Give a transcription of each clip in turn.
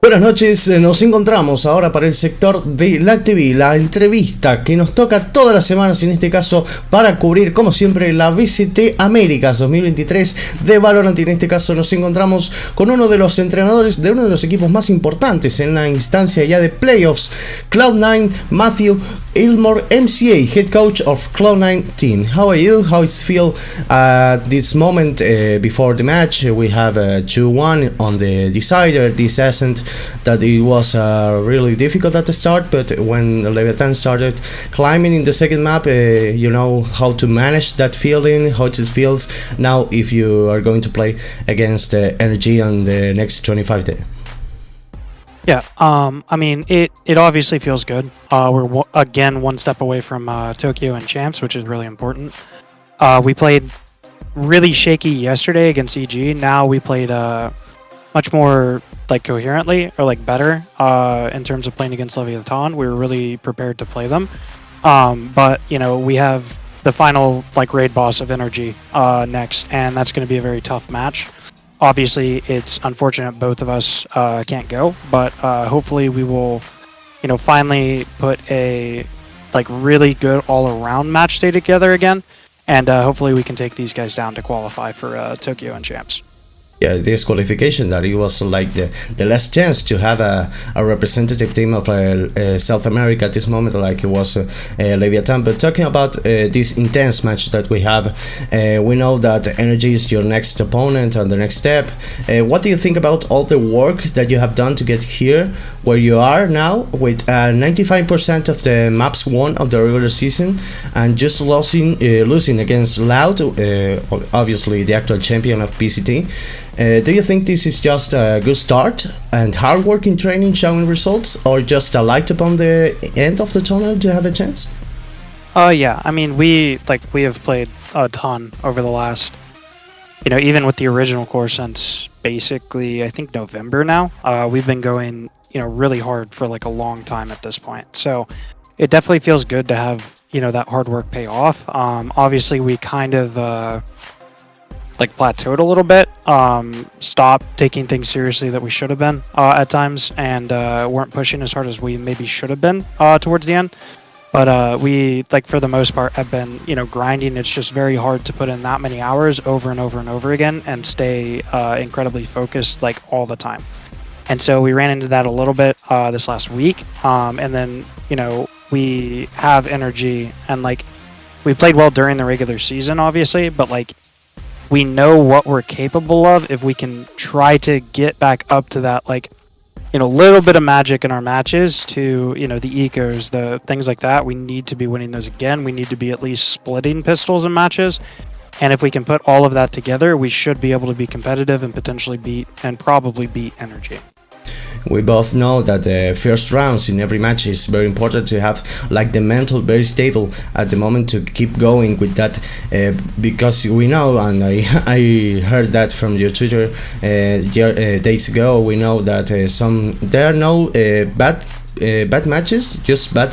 Buenas noches, nos encontramos ahora para el sector de la TV, la entrevista que nos toca todas las semanas, en este caso para cubrir como siempre la VCT Américas 2023 de Valorant. En este caso nos encontramos con uno de los entrenadores de uno de los equipos más importantes en la instancia ya de playoffs, cloud9, Matthew Elmore, MCA, head coach of cloud9 team. How are you? How does it feel at this moment before the match? We have 2-1 on the decider. This ascent that it was really difficult at the start, but when Leviathan started climbing in the second map, you know how to manage that feeling, how it feels now if you are going to play against Energy on the next 25 days. Yeah, I mean, it obviously feels good. We're again one step away from Tokyo and champs, which is really important. We played really shaky yesterday against EG. Now we played much more like coherently or like better in terms of playing against Leviathan. We were really prepared to play them. But you know, we have the final like raid boss of Energy next, and that's going to be a very tough match. Obviously, it's unfortunate both of us can't go, but hopefully we will, you know, finally put a like really good all-around match day together again, and hopefully we can take these guys down to qualify for Tokyo and champs. Yeah, this qualification that it was like the last chance to have a representative team of South America at this moment, like it was Leviathan. But talking about this intense match that we have, we know that Energy is your next opponent and the next step. What do you think about all the work that you have done to get here where you are now, with 95% of the maps won of the regular season and just losing against Loud, obviously the actual champion of PCT? Do you think this is just a good start and hard work in training showing results, or just a light upon the end of the tournament to have a chance? Yeah, I mean, we have played a ton over the last, you know, even with the original core since basically I think November now. We've been going, you know, really hard for like a long time at this point. So it definitely feels good to have, you know, that hard work pay off. Obviously we kind of like plateaued a little bit, stopped taking things seriously that we should have been at times, and weren't pushing as hard as we maybe should have been towards the end. But we, like, for the most part, have been, you know, grinding. It's just very hard to put in that many hours over and over and over again and stay incredibly focused like all the time. And so we ran into that a little bit this last week, and then, you know, we have Energy, and like we played well during the regular season, obviously, but like we know what we're capable of if we can try to get back up to that, like, you know, little bit of magic in our matches to, you know, the ecos, the things like that. We need to be winning those again. We need to be at least splitting pistols in matches. And if we can put all of that together, we should be able to be competitive and potentially beat, and probably beat Energy. We both know that the first rounds in every match is very important to have like the mental very stable at the moment to keep going with that, because we know, and I heard that from your Twitter days ago, we know that there are no bad matches, just bad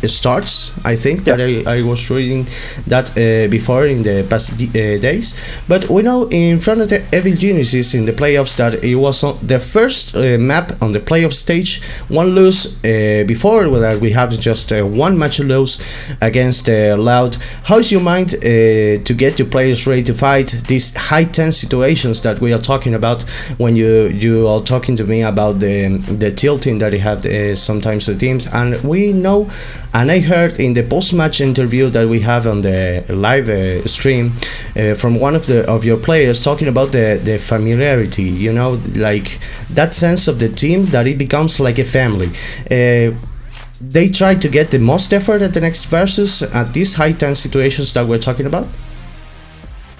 starts. I think that I was reading that before in the past days, but we know in front of the Evil Geniuses in the playoffs that it was on the first map on the playoff stage, one lose. Before that we have just one match lose against Loud. How's your mind to get your players ready to fight these high tense situations that we are talking about when you are talking to me about the tilting that you have sometimes the teams? And we know, and I heard in the post-match interview that we have on the live stream from one of your players talking about the familiarity, you know, like that sense of the team that it becomes like a family. They try to get the most effort at the next versus at these high tense situations that we're talking about.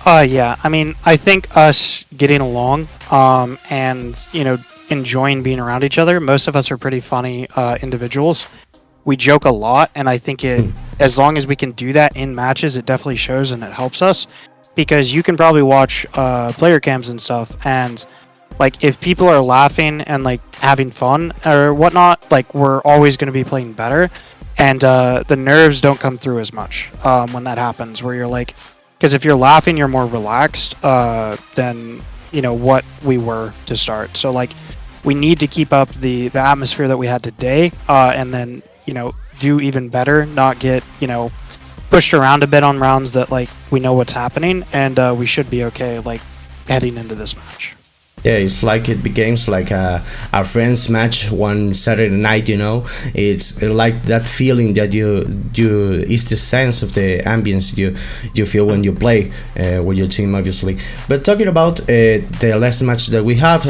Yeah, I mean, I think us getting along and, you know, enjoying being around each other. Most of us are pretty funny individuals. We joke a lot, and I think as long as we can do that in matches, it definitely shows and it helps us, because you can probably watch player cams and stuff, and like if people are laughing and like having fun or whatnot, like we're always going to be playing better, and the nerves don't come through as much when that happens. Where you're like, because if you're laughing, you're more relaxed than what we were to start. So like we need to keep up the atmosphere that we had today, and then do even better, not get pushed around a bit on rounds that like we know what's happening, and we should be okay like heading into this match. Yeah, it's like it becomes like a friends match one Saturday night. It's like that feeling that you it's the sense of the ambience you feel when you play with your team, obviously. But talking about the last match that we have,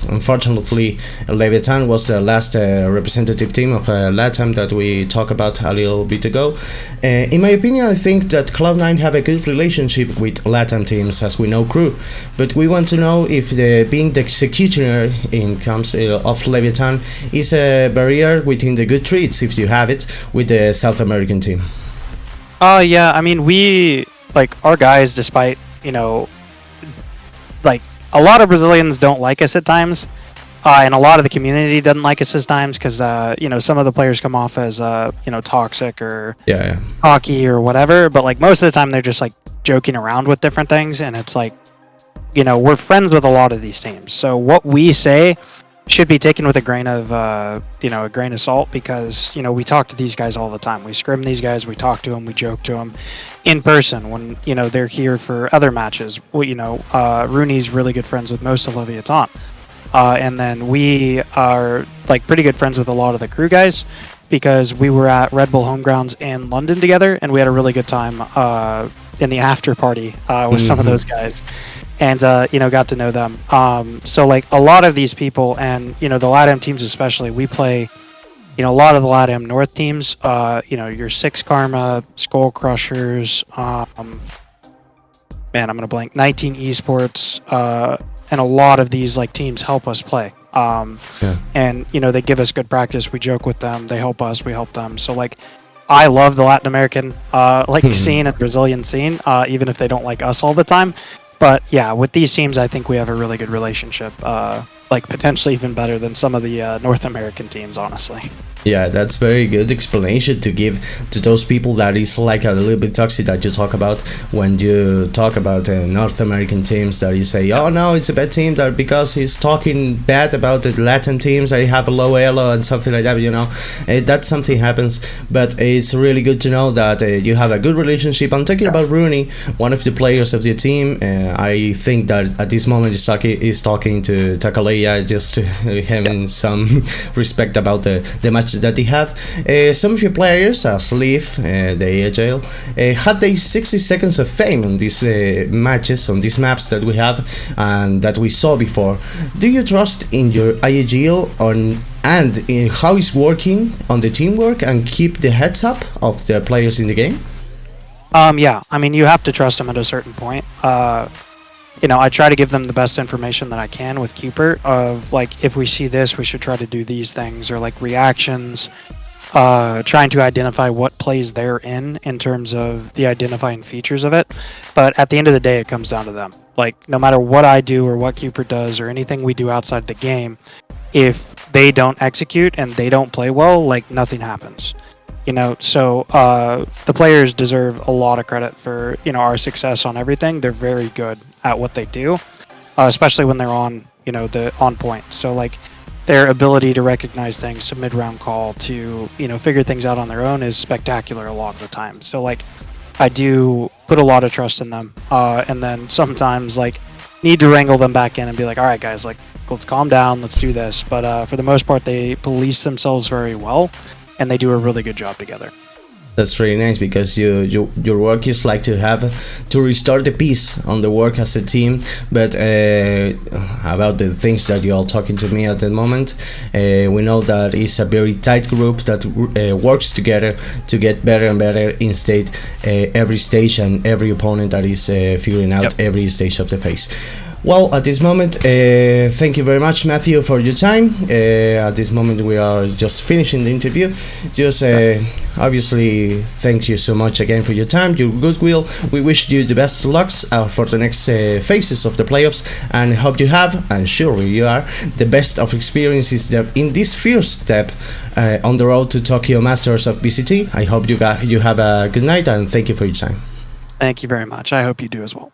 unfortunately, Leviathan was the last representative team of LATAM that we talked about a little bit ago. In my opinion, I think that Cloud9 have a good relationship with LATAM teams, as we know crew, but we want to know if being the executioner in terms of Leviathan is a barrier within the good treats, if you have it, with the South American team. Yeah, I mean, we like our guys, despite like a lot of Brazilians don't like us at times, and a lot of the community doesn't like us at times because some of the players come off as toxic or cocky or whatever, but like most of the time they're just like joking around with different things, and it's like we're friends with a lot of these teams, so what we say should be taken with a grain of salt, because we talk to these guys all the time. We scrim these guys, we talk to them, we joke to them in person when they're here for other matches. Rooney's really good friends with most of Leviathan, and then we are like pretty good friends with a lot of the crew guys, because we were at Red Bull Homegrounds in London together, and we had a really good time in the after party with some of those guys, and got to know them. So like a lot of these people, and the LATAM teams especially, we play a lot of the LATAM North teams, your Six Karma, Skull Crushers, I'm gonna blank, 19 Esports, and a lot of these like teams help us play. And they give us good practice, we joke with them, they help us, we help them. So like I love the Latin American scene and Brazilian scene, even if they don't like us all the time. But yeah, with these teams, I think we have a really good relationship, like potentially even better than some of the North American teams, honestly. Yeah, that's very good explanation to give to those people that is like a little bit toxic that you talk about when you talk about North American teams, that you say, oh no, it's a bad team that because he's talking bad about the Latin teams, they have a low elo and something like that, that something happens. But it's really good to know that you have a good relationship. I'm talking about Rooney, one of the players of the team. I think that at this moment is talking to Takaleya, just having some respect about the match that they have. Some of your players, as Leaf, the Agile, had their 60 seconds of fame on these matches, on these maps that we have and that we saw before. Do you trust in your IAGL and in how it's working on the teamwork and keep the heads up of the players in the game? Yeah, I mean, you have to trust them at a certain point. I try to give them the best information that I can with Cooper of like, if we see this, we should try to do these things, or like reactions, trying to identify what plays they're in terms of the identifying features of it. But at the end of the day, it comes down to them. Like, no matter what I do or what Cooper does or anything we do outside the game, if they don't execute and they don't play well, like nothing happens. So the players deserve a lot of credit for our success on everything. They're very good at what they do, especially when they're on on point. So like their ability to recognize things, to mid-round call, to figure things out on their own is spectacular a lot of the time. So like I do put a lot of trust in them, and then sometimes like need to wrangle them back in and be like, all right guys, like let's calm down, let's do this. But for the most part, they police themselves very well, and they do a really good job together. That's really nice, because your work is like to restore the peace on the work as a team. But about the things that you're all talking to me at the moment, we know that it's a very tight group that works together to get better and better in every stage and every opponent that is figuring out every stage of the phase. Well, at this moment, thank you very much, Matthew, for your time. At this moment, we are just finishing the interview. Just obviously, thank you so much again for your time, your goodwill. We wish you the best of lucks for the next phases of the playoffs, and hope you have, and surely you are, the best of experiences that in this first step on the road to Tokyo Masters of BCT. I hope you have a good night, and thank you for your time. Thank you very much. I hope you do as well.